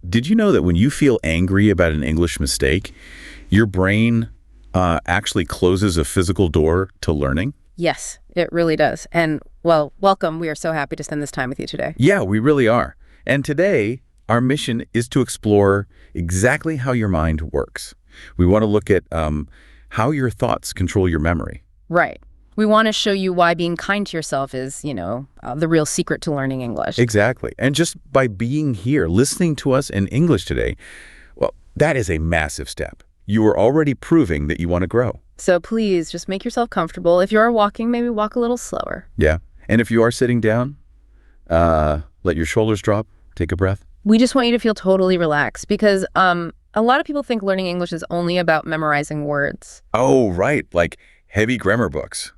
Did you know that when you feel angry about an English mistake, your brain actually closes a physical door to learning? Yes, it really does. And, well, welcome. We are so happy to spend this time with you today. Yeah, we really are. And today, our mission is to explore exactly how your mind works. We want to look at how your thoughts control your memory. Right. We want to show you why being kind to yourself is, the real secret to learning English. Exactly. And just by being here, listening to us in English today, well, that is a massive step. You are already proving that you want to grow. So please just make yourself comfortable. If you are walking, maybe walk a little slower. Yeah. And if you are sitting down, let your shoulders drop, take a breath. We just want you to feel totally relaxed because a lot of people think learning English is only about memorizing words. Oh, right. Like heavy grammar books.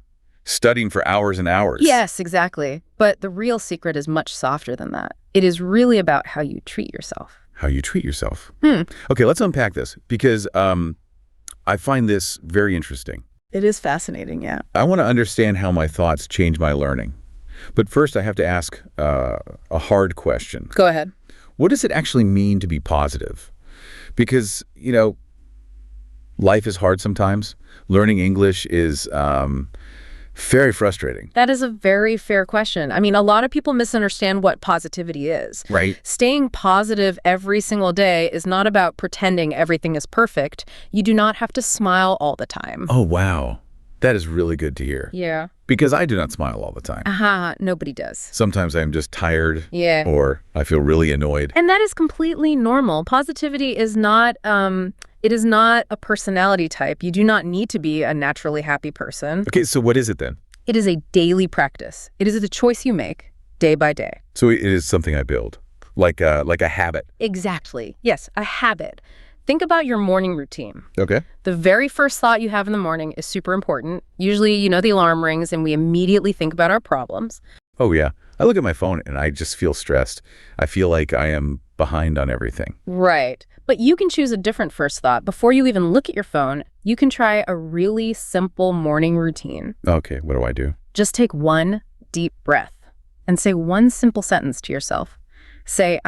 Studying for hours and hours. Yes, exactly. But the real secret is much softer than that. It is really about how you treat yourself. How you treat yourself. Okay, let's unpack this because I find this very interesting. It is fascinating, yeah. I want to understand how my thoughts change my learning. But first, I have to ask a hard question. Go ahead. What does it actually mean to be positive? Because, life is hard sometimes. Learning English is very frustrating. That is a very fair question. I mean, a lot of people misunderstand what positivity is. Right. Staying positive every single day is not about pretending everything is perfect. You do not have to smile all the time. Oh, wow. That is really good to hear. Yeah. Because I do not smile all the time. Nobody does. Sometimes I'm just tired. Yeah. Or I feel really annoyed. And that is completely normal. Positivity is not, it is not a personality type. You do not need to be a naturally happy person. Okay, so what is it then? It is a daily practice. It is the choice you make day by day. So it is something I build, like a habit. Exactly. Yes, a habit. Think about your morning routine. Okay. The very first thought you have in the morning is super important. Usually, the alarm rings and we immediately think about our problems. Oh, yeah. I look at my phone and I just feel stressed. I feel like I am behind on everything. Right. But you can choose a different first thought. Before you even look at your phone, you can try a really simple morning routine. Okay, what do I do? Just take one deep breath and say one simple sentence to yourself. Say,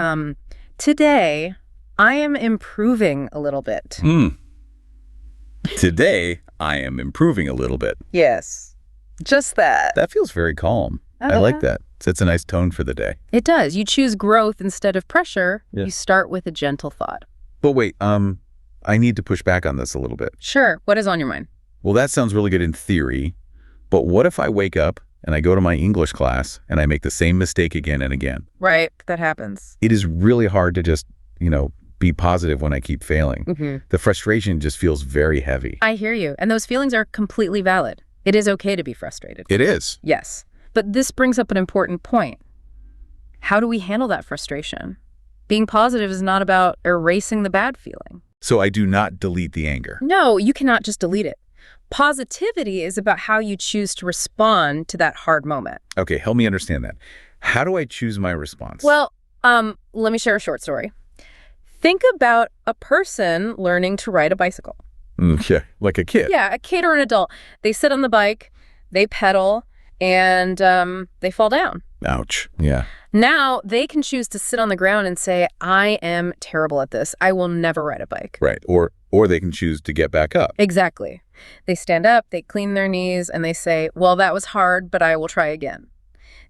today, I am improving a little bit. Today, I am improving a little bit. Yes, just that. That feels very calm. I like that. Sets a nice tone for the day. It does. You choose growth instead of pressure. Yeah. You start with a gentle thought. But wait, I need to push back on this a little bit. Sure. What is on your mind? Well, that sounds really good in theory, but what if I wake up and I go to my English class and I make the same mistake again and again? Right. That happens. It is really hard to just, be positive when I keep failing. Mm-hmm. The frustration just feels very heavy. I hear you. And those feelings are completely valid. It is okay to be frustrated. It is. Yes. But this brings up an important point. How do we handle that frustration? Being positive is not about erasing the bad feeling. So I do not delete the anger. No, you cannot just delete it. Positivity is about how you choose to respond to that hard moment. Okay, help me understand that. How do I choose my response? Well, let me share a short story. Think about a person learning to ride a bicycle. Yeah, like a kid. Yeah, a kid or an adult. They sit on the bike, they pedal, and they fall down. Ouch. Yeah. Now they can choose to sit on the ground and say, I am terrible at this. I will never ride a bike. Right. Or they can choose to get back up. Exactly. They stand up, they clean their knees, and they say, well, that was hard, but I will try again.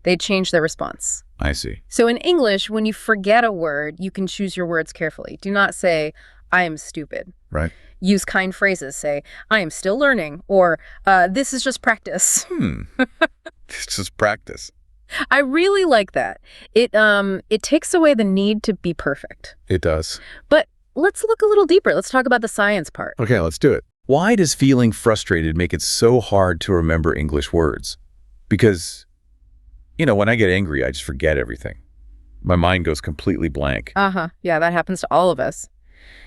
They change their response. I see. So in English, when you forget a word, you can choose your words carefully. Do not say, I am stupid. Right. Use kind phrases. Say, I am still learning, or this is just practice. It's just practice. I really like that. It takes away the need to be perfect. It does. But let's look a little deeper. Let's talk about the science part. Okay, let's do it. Why does feeling frustrated make it so hard to remember English words? Because, when I get angry, I just forget everything. My mind goes completely blank. Yeah, that happens to all of us.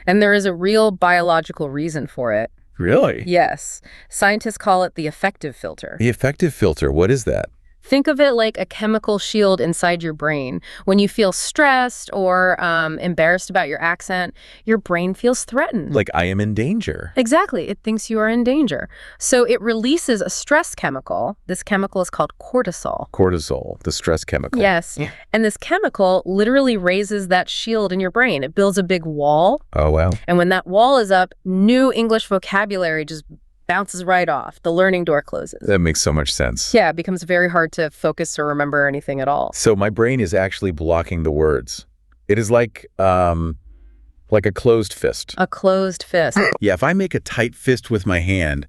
And there is a real biological reason for it. Really? Yes. Scientists call it the affective filter. The affective filter, what is that? Think of it like a chemical shield inside your brain. When you feel stressed or embarrassed about your accent, your brain feels threatened. Like I am in danger. Exactly. It thinks you are in danger. So it releases a stress chemical. This chemical is called cortisol. Cortisol, the stress chemical. Yes. Yeah. And this chemical literally raises that shield in your brain. It builds a big wall. Oh, wow. And when that wall is up, new English vocabulary just bounces right off. The learning door closes. That makes so much sense. Yeah, it becomes very hard to focus or remember anything at all. So my brain is actually blocking the words. It is like a closed fist. A closed fist. Yeah, if I make a tight fist with my hand,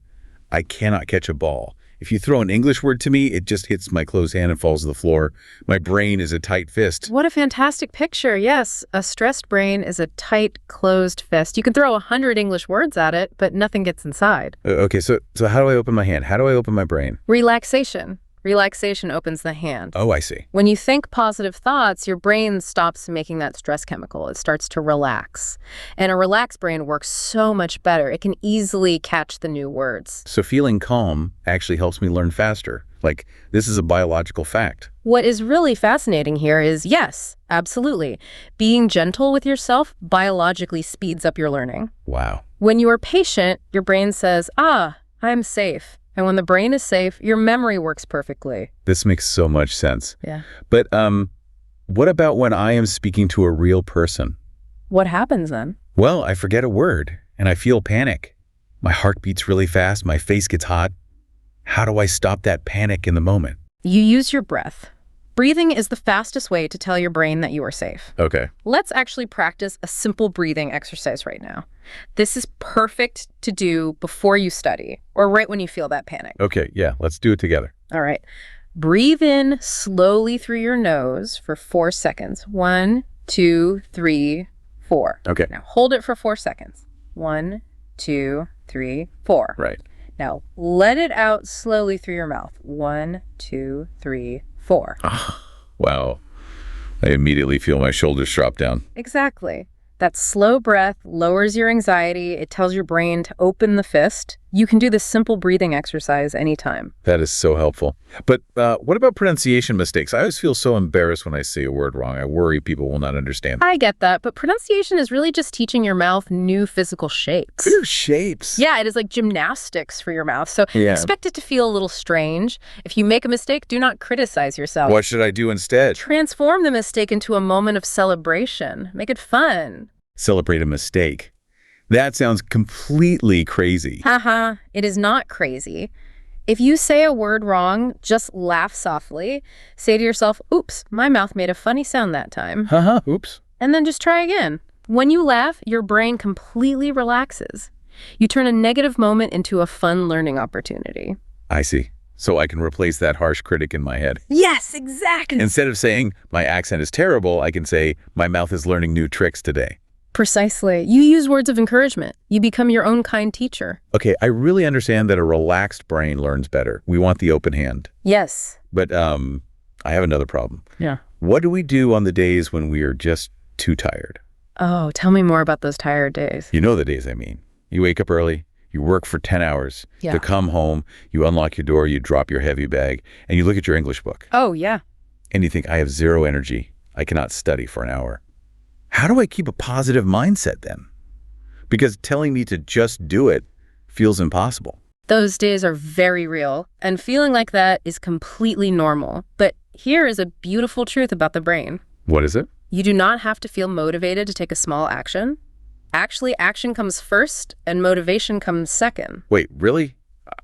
I cannot catch a ball. If you throw an English word to me, it just hits my closed hand and falls to the floor. My brain is a tight fist. What a fantastic picture. Yes, a stressed brain is a tight, closed fist. You can throw 100 English words at it, but nothing gets inside. Okay, so how do I open my hand? How do I open my brain? Relaxation. Relaxation opens the hand. Oh, I see. When you think positive thoughts, your brain stops making that stress chemical. It starts to relax. And a relaxed brain works so much better. It can easily catch the new words. So feeling calm actually helps me learn faster. Like, this is a biological fact. What is really fascinating here is, yes, absolutely. Being gentle with yourself biologically speeds up your learning. Wow. When you are patient, your brain says, I'm safe. And when the brain is safe, your memory works perfectly. This makes so much sense. Yeah. But what about when I am speaking to a real person? What happens then? Well, I forget a word and I feel panic. My heart beats really fast. My face gets hot. How do I stop that panic in the moment? You use your breath. Breathing is the fastest way to tell your brain that you are safe. Okay. Let's actually practice a simple breathing exercise right now. This is perfect to do before you study or right when you feel that panic. Okay, yeah, let's do it together. All right. Breathe in slowly through your nose for 4 seconds. 1, 2, 3, 4. Okay. Now hold it for 4 seconds. 1, 2, 3, 4. Right. Now let it out slowly through your mouth. 1, 2, 3, 4. Wow. I immediately feel my shoulders drop down. Exactly. That slow breath lowers your anxiety. It tells your brain to open the fist. You can do this simple breathing exercise anytime. That is so helpful. But what about pronunciation mistakes? I always feel so embarrassed when I say a word wrong. I worry people will not understand. I get that, but pronunciation is really just teaching your mouth new physical shapes. New shapes? Yeah, it is like gymnastics for your mouth. So expect it to feel a little strange. If you make a mistake, do not criticize yourself. What should I do instead? Transform the mistake into a moment of celebration. Make it fun. Celebrate a mistake. That sounds completely crazy. Haha, it is not crazy. If you say a word wrong, just laugh softly. Say to yourself, oops, my mouth made a funny sound that time. Haha, oops. And then just try again. When you laugh, your brain completely relaxes. You turn a negative moment into a fun learning opportunity. I see. So I can replace that harsh critic in my head. Yes, exactly. Instead of saying, my accent is terrible, I can say, my mouth is learning new tricks today. Precisely. You use words of encouragement. You become your own kind teacher. Okay, I really understand that a relaxed brain learns better. We want the open hand. Yes. But I have another problem. Yeah. What do we do on the days when we are just too tired? Oh, tell me more about those tired days. You know the days I mean. You wake up early, you work for 10 hours, to come home, you unlock your door, you drop your heavy bag, and you look at your English book. Oh, yeah. And you think, I have zero energy. I cannot study for an hour. How do I keep a positive mindset then? Because telling me to just do it feels impossible. Those days are very real, and feeling like that is completely normal. But here is a beautiful truth about the brain. What is it? You do not have to feel motivated to take a small action. Actually, action comes first, and motivation comes second. Wait, really?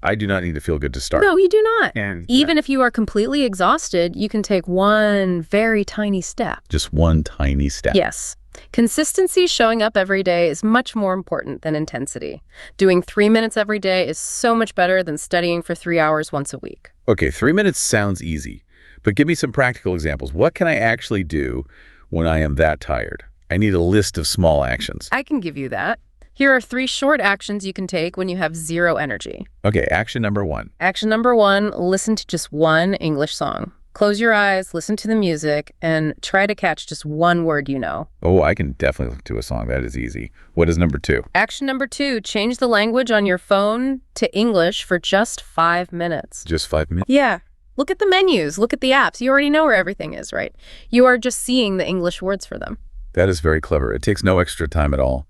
I do not need to feel good to start. No, you do not. And even if you are completely exhausted, you can take one very tiny step. Just one tiny step. Yes. Consistency showing up every day is much more important than intensity. Doing 3 minutes every day is so much better than studying for 3 hours once a week. Okay, 3 minutes sounds easy, but give me some practical examples. What can I actually do when I am that tired? I need a list of small actions. I can give you that. Here are 3 short actions you can take when you have zero energy. Okay, action number 1. Action number 1, listen to just one English song. Close your eyes, listen to the music, and try to catch just one word you know. Oh, I can definitely listen to a song. That is easy. What is number 2? Action number 2, change the language on your phone to English for just 5 minutes. Just 5 minutes? Yeah. Look at the menus, look at the apps. You already know where everything is, right? You are just seeing the English words for them. That is very clever. It takes no extra time at all.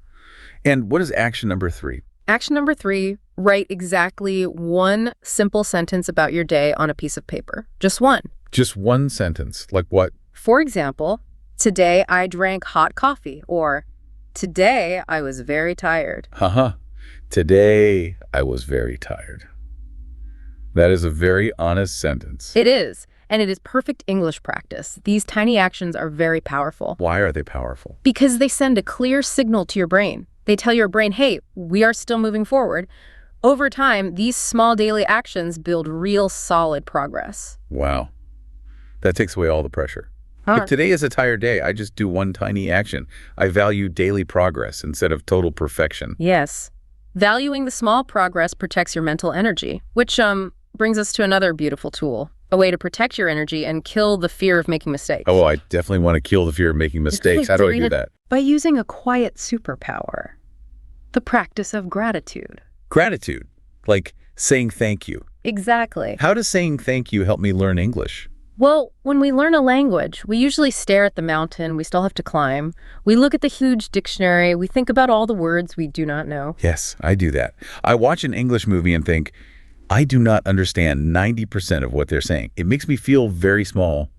And what is action number 3? Action number 3, write exactly one simple sentence about your day on a piece of paper. Just one. Just one sentence. Like what? For example, today I drank hot coffee, or today I was very tired. Haha. Today I was very tired. That is a very honest sentence. It is, and it is perfect English practice. These tiny actions are very powerful. Why are they powerful? Because they send a clear signal to your brain. They tell your brain, hey, we are still moving forward. Over time, these small daily actions build real solid progress. Wow. That takes away all the pressure. Huh. If today is a tired day, I just do one tiny action. I value daily progress instead of total perfection. Yes. Valuing the small progress protects your mental energy, which brings us to another beautiful tool, a way to protect your energy and kill the fear of making mistakes. Oh, I definitely want to kill the fear of making mistakes. How do I do that? By using a quiet superpower, the practice of gratitude. Gratitude, like saying thank you. Exactly. How does saying thank you help me learn English? Well, when we learn a language, we usually stare at the mountain we still have to climb. We look at the huge dictionary. We think about all the words we do not know. Yes, I do that. I watch an English movie and think, I do not understand 90% of what they're saying. It makes me feel very small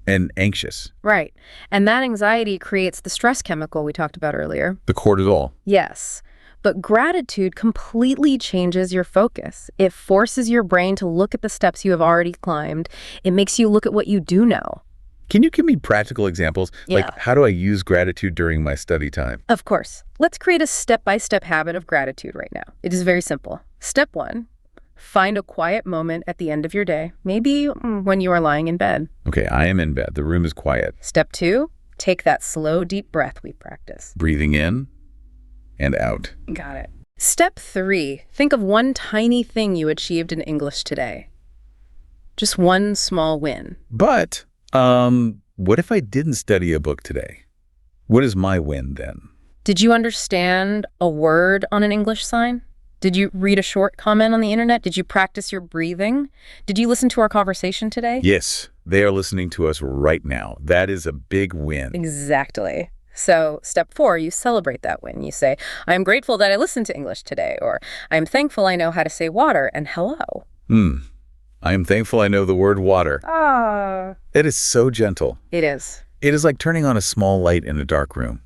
and anxious. Right. And that anxiety creates the stress chemical we talked about earlier. The cortisol. Yes. But gratitude completely changes your focus. It forces your brain to look at the steps you have already climbed. It makes you look at what you do know. Can you give me practical examples? Yeah. Like, how do I use gratitude during my study time? Of course. Let's create a step-by-step habit of gratitude right now. It is very simple. Step 1, find a quiet moment at the end of your day, maybe when you are lying in bed. Okay, I am in bed. The room is quiet. Step 2, take that slow, deep breath we practice. Breathing in and out. Got it. Step 3, think of one tiny thing you achieved in English today. Just one small win. But, what if I didn't study a book today? What is my win then? Did you understand a word on an English sign? Did you read a short comment on the internet? Did you practice your breathing? Did you listen to our conversation today? Yes, they are listening to us right now. That is a big win. Exactly. So step 4, you celebrate that win. You say, I'm grateful that I listened to English today, or I'm thankful I know how to say water and hello. I am thankful I know the word water. Ah. It is so gentle. It is. It is like turning on a small light in a dark room.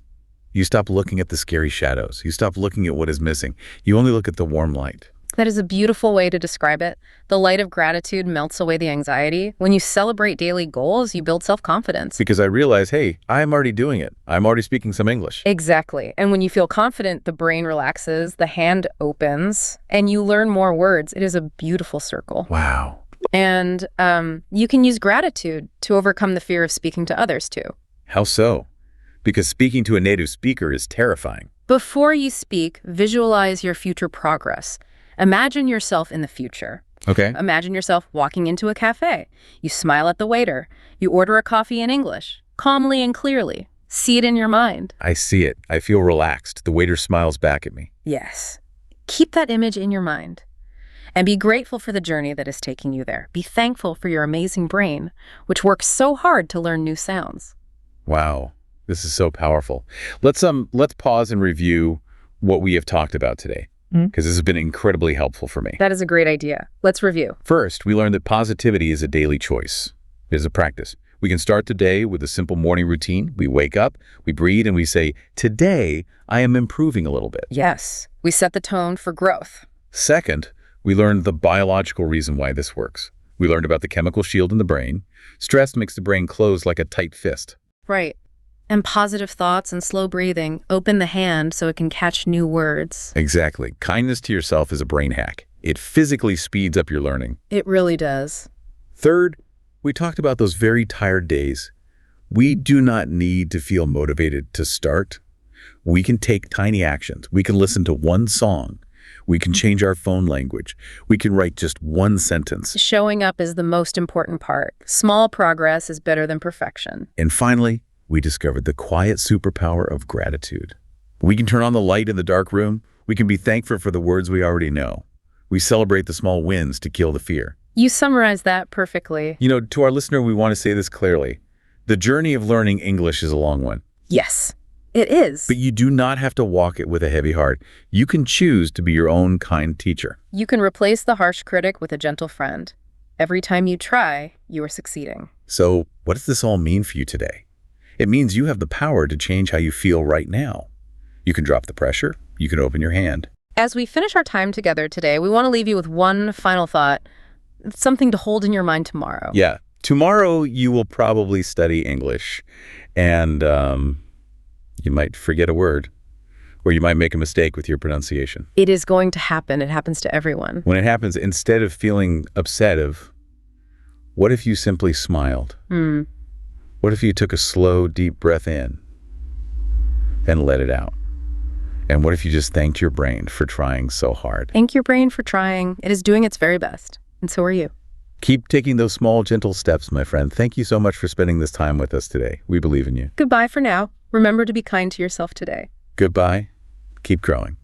You stop looking at the scary shadows. You stop looking at what is missing. You only look at the warm light. That is a beautiful way to describe it. The light of gratitude melts away the anxiety. When you celebrate daily goals, you build self-confidence. Because I realize, hey, I'm already doing it. I'm already speaking some English. Exactly. And when you feel confident, the brain relaxes, the hand opens, and you learn more words. It is a beautiful circle. Wow. And you can use gratitude to overcome the fear of speaking to others, too. How so? Because speaking to a native speaker is terrifying. Before you speak, visualize your future progress. Imagine yourself in the future. Okay. Imagine yourself walking into a cafe. You smile at the waiter. You order a coffee in English, calmly and clearly. See it in your mind. I see it. I feel relaxed. The waiter smiles back at me. Yes. Keep that image in your mind. And be grateful for the journey that is taking you there. Be thankful for your amazing brain, which works so hard to learn new sounds. Wow. This is so powerful. Let's pause and review what we have talked about today, because this has been incredibly helpful for me. That is a great idea. Let's review. First, we learned that positivity is a daily choice. It is a practice. We can start the day with a simple morning routine. We wake up, we breathe, and we say, today, I am improving a little bit. Yes. We set the tone for growth. Second, we learned the biological reason why this works. We learned about the chemical shield in the brain. Stress makes the brain close like a tight fist. Right. And positive thoughts and slow breathing open the hand so it can catch new words. Exactly. Kindness to yourself is a brain hack. It physically speeds up your learning. It really does. Third, we talked about those very tired days. We do not need to feel motivated to start. We can take tiny actions. We can listen to one song. We can change our phone language. We can write just one sentence. Showing up is the most important part. Small progress is better than perfection. And finally, we discovered the quiet superpower of gratitude. We can turn on the light in the dark room. We can be thankful for the words we already know. We celebrate the small wins to kill the fear. You summarized that perfectly. To our listener, we want to say this clearly. The journey of learning English is a long one. Yes, it is. But you do not have to walk it with a heavy heart. You can choose to be your own kind teacher. You can replace the harsh critic with a gentle friend. Every time you try, you are succeeding. So what does this all mean for you today? It means you have the power to change how you feel right now. You can drop the pressure. You can open your hand. As we finish our time together today, we want to leave you with one final thought, something to hold in your mind tomorrow. Yeah. Tomorrow you will probably study English, and you might forget a word, or you might make a mistake with your pronunciation. It is going to happen. It happens to everyone. When it happens, instead of feeling upset what if you simply smiled? What if you took a slow, deep breath in and let it out? And what if you just thanked your brain for trying so hard? Thank your brain for trying. It is doing its very best. And so are you. Keep taking those small, gentle steps, my friend. Thank you so much for spending this time with us today. We believe in you. Goodbye for now. Remember to be kind to yourself today. Goodbye. Keep growing.